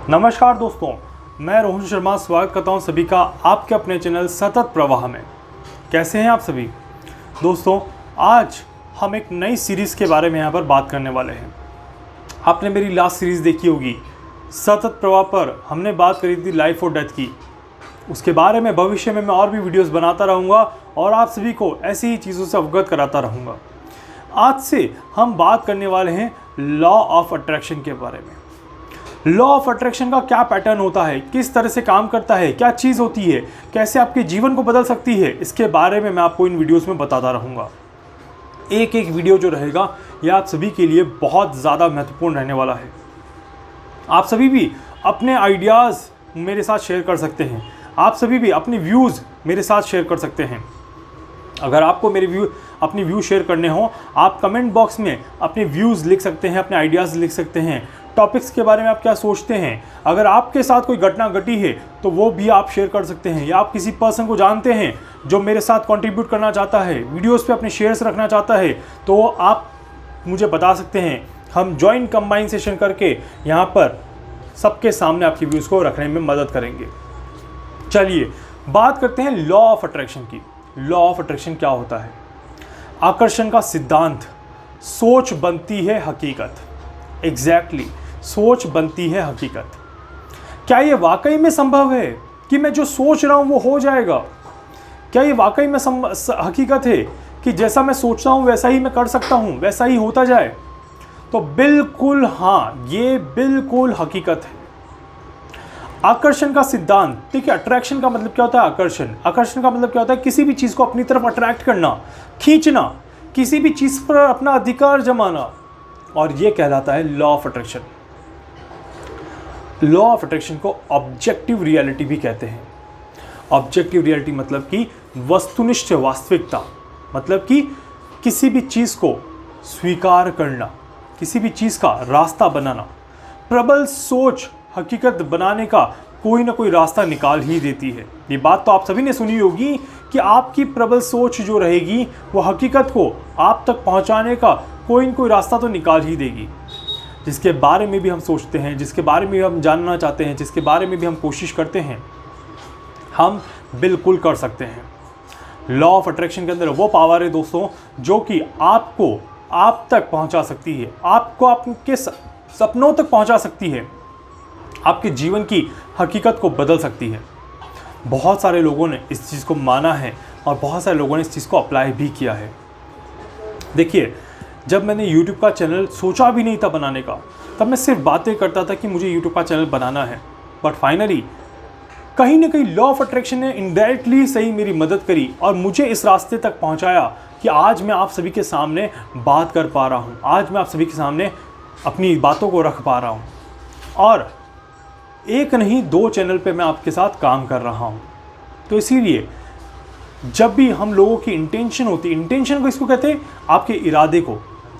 नमस्कार दोस्तों, मैं रोहन शर्मा स्वागत करता हूं सभी का आपके अपने चैनल सतत प्रवाह में। कैसे हैं आप सभी दोस्तों? आज हम एक नई सीरीज़ के बारे में यहाँ पर बात करने वाले हैं। आपने मेरी लास्ट सीरीज़ देखी होगी, सतत प्रवाह पर हमने बात करी थी लाइफ और डेथ की। उसके बारे में भविष्य में मैं और भी वीडियोस बनाता रहूँगा और आप सभी को ऐसी ही चीज़ों से अवगत कराता रहूँगा। आज से हम बात करने वाले हैं लॉ ऑफ अट्रैक्शन के बारे में। लॉ ऑफ अट्रैक्शन का क्या पैटर्न होता है, किस तरह से काम करता है, क्या चीज़ होती है, कैसे आपके जीवन को बदल सकती है, इसके बारे में मैं आपको इन वीडियोस में बताता रहूँगा। एक एक वीडियो जो रहेगा ये आप सभी के लिए बहुत ज़्यादा महत्वपूर्ण रहने वाला है। आप सभी भी अपने आइडियाज़ मेरे साथ शेयर कर सकते हैं, आप सभी भी अपने व्यूज़ मेरे साथ शेयर कर सकते हैं। अगर आपको मेरे अपनी व्यू शेयर करने हो, आप कमेंट बॉक्स में अपने व्यूज़ लिख सकते हैं, अपने आइडियाज़ लिख सकते हैं, टॉपिक्स के बारे में आप क्या सोचते हैं। अगर आपके साथ कोई घटना घटी है तो वो भी आप शेयर कर सकते हैं, या आप किसी पर्सन को जानते हैं जो मेरे साथ कंट्रीब्यूट करना चाहता है, वीडियोस पे अपने शेयर्स रखना चाहता है, तो आप मुझे बता सकते हैं। हम जॉइंट कंबाइन सेशन करके यहाँ पर सबके सामने आपकी व्यूज़ को रखने में मदद करेंगे। चलिए बात करते हैं लॉ ऑफ अट्रैक्शन की। लॉ ऑफ अट्रैक्शन क्या होता है? आकर्षण का सिद्धांत। सोच बनती है हकीकत। एग्जैक्टली, सोच बनती है हकीकत। क्या ये वाकई में संभव है कि मैं जो सोच रहा हूं वो हो जाएगा? क्या ये वाकई में हकीकत है कि जैसा मैं सोचता हूं वैसा ही मैं कर सकता हूं, वैसा ही होता जाए? तो बिल्कुल हाँ, ये बिल्कुल हकीकत है। आकर्षण का सिद्धांत, ठीक है। अट्रैक्शन का मतलब क्या होता है? आकर्षण का मतलब क्या होता है? किसी भी चीज़ को अपनी तरफ अट्रैक्ट करना, खींचना, किसी भी चीज़ पर अपना अधिकार जमाना, और ये कहलाता है law of attraction. Law of attraction को ऑब्जेक्टिव रियलिटी भी कहते हैं। ऑब्जेक्टिव रियलिटी मतलब कि वस्तुनिष्ठ वास्तविकता, मतलब कि किसी भी चीज़ को स्वीकार करना, किसी भी चीज़ का रास्ता बनाना। प्रबल सोच हकीकत बनाने का कोई ना कोई रास्ता निकाल ही देती है। ये बात तो आप सभी ने सुनी होगी कि आपकी प्रबल सोच जो रहेगी वो हकीकत को आप तक पहुंचाने का कोई न कोई रास्ता तो निकाल ही देगी। जिसके बारे में भी हम सोचते हैं, जिसके बारे में भी हम जानना चाहते हैं, जिसके बारे में भी हम कोशिश करते हैं, हम बिल्कुल कर सकते हैं। लॉ ऑफ अट्रैक्शन के अंदर वो पावर है दोस्तों जो कि आपको आप तक पहुंचा सकती है, आपको आपके सपनों तक पहुंचा सकती है, आपके जीवन की हकीकत को बदल सकती है। बहुत सारे लोगों ने इस चीज़ को माना है और बहुत सारे लोगों ने इस चीज़ को अप्लाई भी किया है। देखिए, जब मैंने YouTube का चैनल सोचा भी नहीं था बनाने का, तब मैं सिर्फ बातें करता था कि मुझे YouTube का चैनल बनाना है। बट फाइनली कहीं ना कहीं लॉ ऑफ अट्रैक्शन ने इनडायरेक्टली सही मेरी मदद करी और मुझे इस रास्ते तक पहुंचाया कि आज मैं आप सभी के सामने बात कर पा रहा हूं, आज मैं आप सभी के सामने अपनी बातों को रख पा रहा हूं, और एक नहीं दो चैनल पे मैं आपके साथ काम कर रहा हूं। तो इसीलिए जब भी हम लोगों की इंटेंशन होती है, इंटेंशन को इसको कहते हैं आपके इरादे को,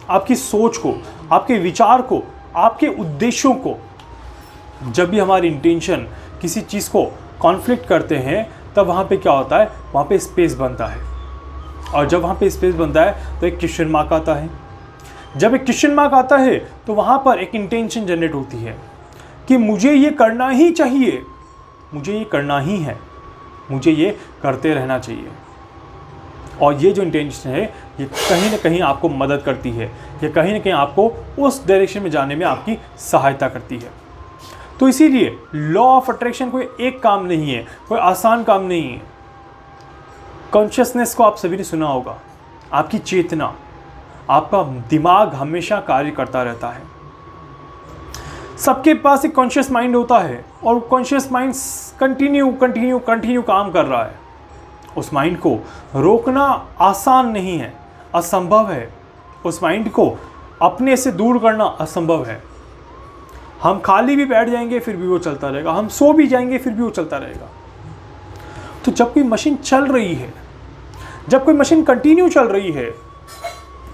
आपकी सोच को, आपके विचार को, आपके उद्देश्यों को। जब भी हमारी इंटेंशन किसी चीज़ को कॉन्फ्लिक्ट करते हैं तब वहाँ पे क्या होता है? वहाँ पे स्पेस बनता है, और जब वहाँ पे स्पेस बनता है तो एक क्वेश्चन मार्क आता है। जब एक क्वेश्चन मार्क आता है तो वहाँ पर एक इंटेंशन जनरेट होती है कि मुझे ये करना ही चाहिए, मुझे ये करना ही है, मुझे ये करते रहना चाहिए। और ये जो इंटेंशन है ये कहीं ना कहीं आपको मदद करती है, ये कहीं ना कहीं आपको उस डायरेक्शन में जाने में आपकी सहायता करती है। तो इसीलिए लॉ ऑफ अट्रैक्शन कोई एक काम नहीं है, कोई आसान काम नहीं है। कॉन्शियसनेस को आप सभी ने सुना होगा, आपकी चेतना, आपका दिमाग हमेशा कार्य करता रहता है। सबके पास एक कॉन्शियस माइंड होता है और कॉन्शियस माइंड कंटिन्यू काम कर रहा है। उस माइंड को रोकना आसान नहीं है, असंभव है। उस माइंड को अपने से दूर करना असंभव है। हम खाली भी बैठ जाएंगे फिर भी वो चलता रहेगा, हम सो भी जाएंगे फिर भी वो चलता रहेगा। तो जब कोई मशीन चल रही है, जब कोई मशीन कंटिन्यू चल रही है,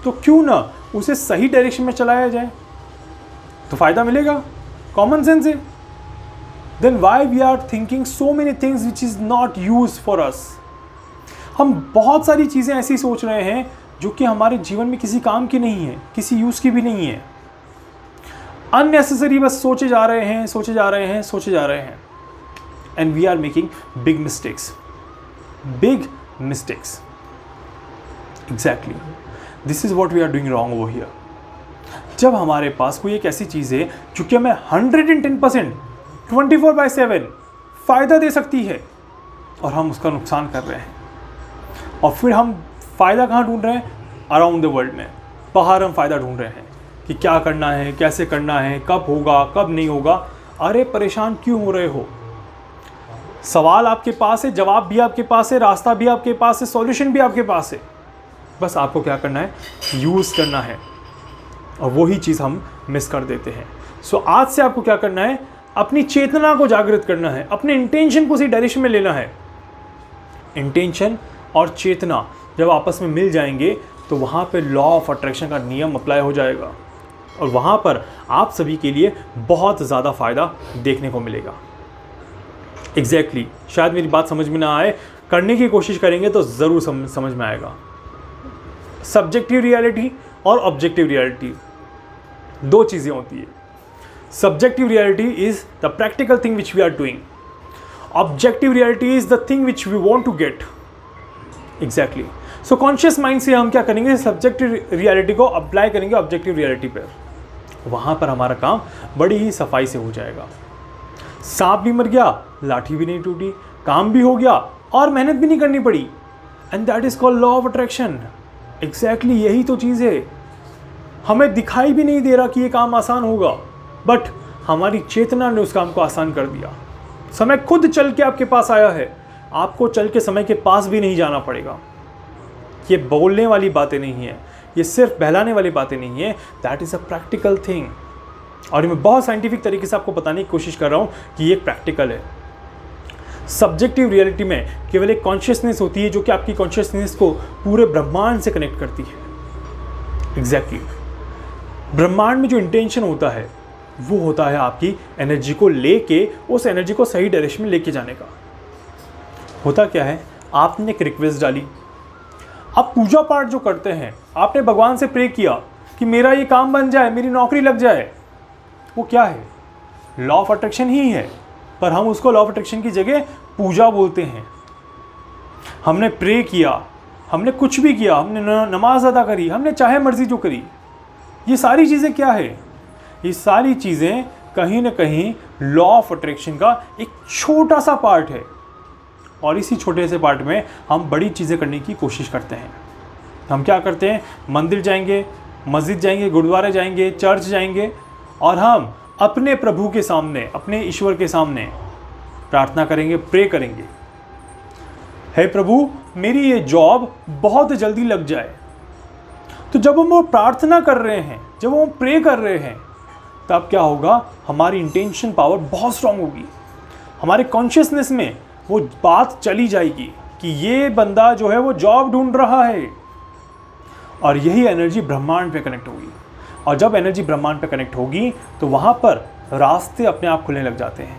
तो क्यों ना उसे सही डायरेक्शन में चलाया जाए, तो फायदा मिलेगा। कॉमन सेंस है। Then why we are thinking so many things which is not use for us. हम बहुत सारी चीज़ें ऐसी सोच रहे हैं जो कि हमारे जीवन में किसी काम की नहीं है, किसी यूज़ की भी नहीं है। अननेसेसरी बस सोचे जा रहे हैं, सोचे जा रहे हैं, सोचे जा रहे हैं, and we are making big mistakes, big mistakes. Exactly this is what we are doing wrong over here. जब हमारे पास कोई एक ऐसी चीज़ है जो कि हमें 110% 24/7 फ़ायदा दे सकती है और हम उसका नुकसान कर रहे हैं, और फिर हम फ़ायदा कहाँ ढूंढ रहे हैं? अराउंड द वर्ल्ड में, बाहर हम फ़ायदा ढूंढ रहे हैं कि क्या करना है, कैसे करना है, कब होगा, कब नहीं होगा। अरे परेशान क्यों हो रहे हो? सवाल आपके पास है, जवाब भी आपके पास है, रास्ता भी आपके पास है, सॉल्यूशन भी आपके पास है। बस आपको क्या करना है? यूज़ करना है, और वही चीज़ हम मिस कर देते हैं। सो आज से आपको क्या करना है? अपनी चेतना को जागृत करना है, अपने इंटेंशन को उसी डायरेक्शन में लेना है। इंटेंशन और चेतना जब आपस में मिल जाएंगे तो वहाँ पे लॉ ऑफ अट्रैक्शन का नियम अप्लाई हो जाएगा, और वहाँ पर आप सभी के लिए बहुत ज़्यादा फ़ायदा देखने को मिलेगा। एग्जैक्टली शायद मेरी बात समझ में ना आए, करने की कोशिश करेंगे तो ज़रूर समझ में आएगा। सब्जेक्टिव रियलिटी और ऑब्जेक्टिव रियलिटी दो चीज़ें होती है। Subjective reality is the practical thing which we are doing, objective reality is the thing which we want to get. Exactly so conscious mind से हम क्या करेंगे? सब्जेक्टिव रियलिटी को अप्लाई करेंगे ऑब्जेक्टिव रियलिटी पर, वहाँ पर हमारा काम बड़ी ही सफाई से हो जाएगा। सांप भी मर गया, लाठी भी नहीं टूटी, काम भी हो गया और मेहनत भी नहीं करनी पड़ी, and that is called law of attraction. Exactly यही तो चीज़ है। हमें दिखाई भी नहीं दे रहा कि ये काम आसान होगा, बट हमारी चेतना ने उस काम को आसान कर दिया। समय खुद चल के आपके पास आया है, आपको चल के समय के पास भी नहीं जाना पड़ेगा। ये बोलने वाली बातें नहीं है, ये सिर्फ बहलाने वाली बातें नहीं है, that is a practical thing. और मैं बहुत साइंटिफिक तरीके से आपको बताने की कोशिश कर रहा हूँ कि ये प्रैक्टिकल है। सब्जेक्टिव रियलिटी में केवल एक कॉन्शियसनेस होती है जो कि आपकी कॉन्शियसनेस को पूरे ब्रह्मांड से कनेक्ट करती है। एग्जैक्टली ब्रह्मांड में जो इंटेंशन होता है वो होता है आपकी एनर्जी को लेके उस एनर्जी को सही डायरेक्शन में लेके जाने का। होता क्या है? आपने एक रिक्वेस्ट डाली, आप पूजा पाठ जो करते हैं, आपने भगवान से प्रे किया कि मेरा ये काम बन जाए, मेरी नौकरी लग जाए, वो क्या है? लॉ ऑफ अट्रैक्शन ही है, पर हम उसको लॉ ऑफ अट्रैक्शन की जगह पूजा बोलते हैं। हमने प्रे किया, हमने कुछ भी किया, हमने नमाज अदा करी, हमने चाहे मर्जी जो करी, ये सारी चीज़ें क्या है? ये सारी चीज़ें कहीं ना कहीं लॉ ऑफ अट्रैक्शन का एक छोटा सा पार्ट है, और इसी छोटे से पार्ट में हम बड़ी चीज़ें करने की कोशिश करते हैं। हम क्या करते हैं? मंदिर जाएंगे, मस्जिद जाएंगे, गुरुद्वारे जाएंगे, चर्च जाएंगे, और हम अपने प्रभु के सामने, अपने ईश्वर के सामने प्रार्थना करेंगे, प्रे करेंगे, हे प्रभु मेरी ये जॉब बहुत जल्दी लग जाए। तो जब हम वो प्रार्थना कर रहे हैं, जब हम प्रे कर रहे हैं, तब क्या होगा? हमारी इंटेंशन पावर बहुत स्ट्रांग होगी, हमारे कॉन्शियसनेस में वो बात चली जाएगी कि ये बंदा जो है वो जॉब ढूंढ रहा है, और यही एनर्जी ब्रह्मांड पे कनेक्ट होगी। और जब एनर्जी ब्रह्मांड पे कनेक्ट होगी तो वहाँ पर रास्ते अपने आप खुलने लग जाते हैं।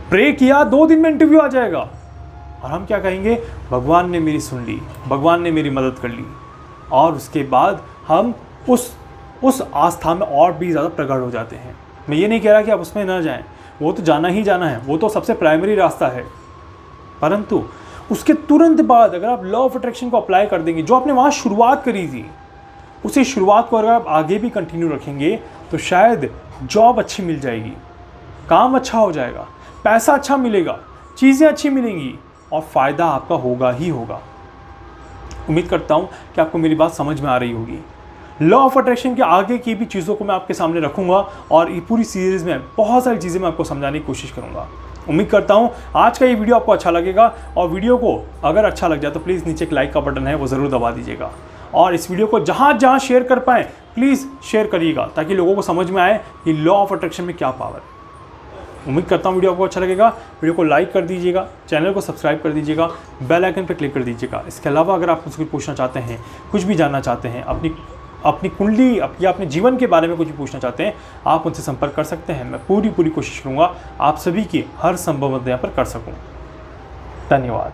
प्रे किया, 2 दिन में इंटरव्यू आ जाएगा, और हम क्या कहेंगे? भगवान ने मेरी सुन ली, भगवान ने मेरी मदद कर ली, और उसके बाद हम उस आस्था में और भी ज़्यादा प्रकट हो जाते हैं। मैं ये नहीं कह रहा कि आप उसमें ना जाएं, वो तो जाना ही जाना है, वो तो सबसे प्राइमरी रास्ता है, परंतु उसके तुरंत बाद अगर आप लॉ ऑफ अट्रैक्शन को अप्लाई कर देंगे, जो आपने वहाँ शुरुआत करी थी, उसी शुरुआत को अगर आप आगे भी कंटिन्यू रखेंगे तो शायद जॉब अच्छी मिल जाएगी, काम अच्छा हो जाएगा, पैसा अच्छा मिलेगा, चीज़ें अच्छी मिलेंगी, और फ़ायदा आपका होगा ही होगा। उम्मीद करता हूँ कि आपको मेरी बात समझ में आ रही होगी। लॉ ऑफ अट्रैक्शन के आगे की भी चीज़ों को मैं आपके सामने रखूँगा, और ये पूरी सीरीज़ में बहुत सारी चीज़ें मैं आपको समझाने की कोशिश करूँगा। उम्मीद करता हूँ आज का ये वीडियो आपको अच्छा लगेगा, और वीडियो को अगर अच्छा लग जाए तो प्लीज़ नीचे एक लाइक का बटन है वो ज़रूर दबा दीजिएगा, और इस वीडियो को जहाँ जहाँ शेयर कर पाएँ प्लीज़ शेयर करिएगा, ताकि लोगों को समझ में आए कि लॉ ऑफ अट्रैक्शन में क्या पावर है। उम्मीद करता हूँ वीडियो आपको अच्छा लगेगा। वीडियो को लाइक कर दीजिएगा, चैनल को सब्सक्राइब कर दीजिएगा, बेल आइकन पर क्लिक कर दीजिएगा। इसके अलावा अगर आप मुझसे कुछ पूछना चाहते हैं, कुछ भी जानना चाहते हैं, अपनी कुंडली या अपने जीवन के बारे में कुछ भी पूछना चाहते हैं, आप मुझसे संपर्क कर सकते हैं। मैं पूरी कोशिश करूँगा आप सभी की हर संभव मदद यहाँ पर कर सकूँ। धन्यवाद।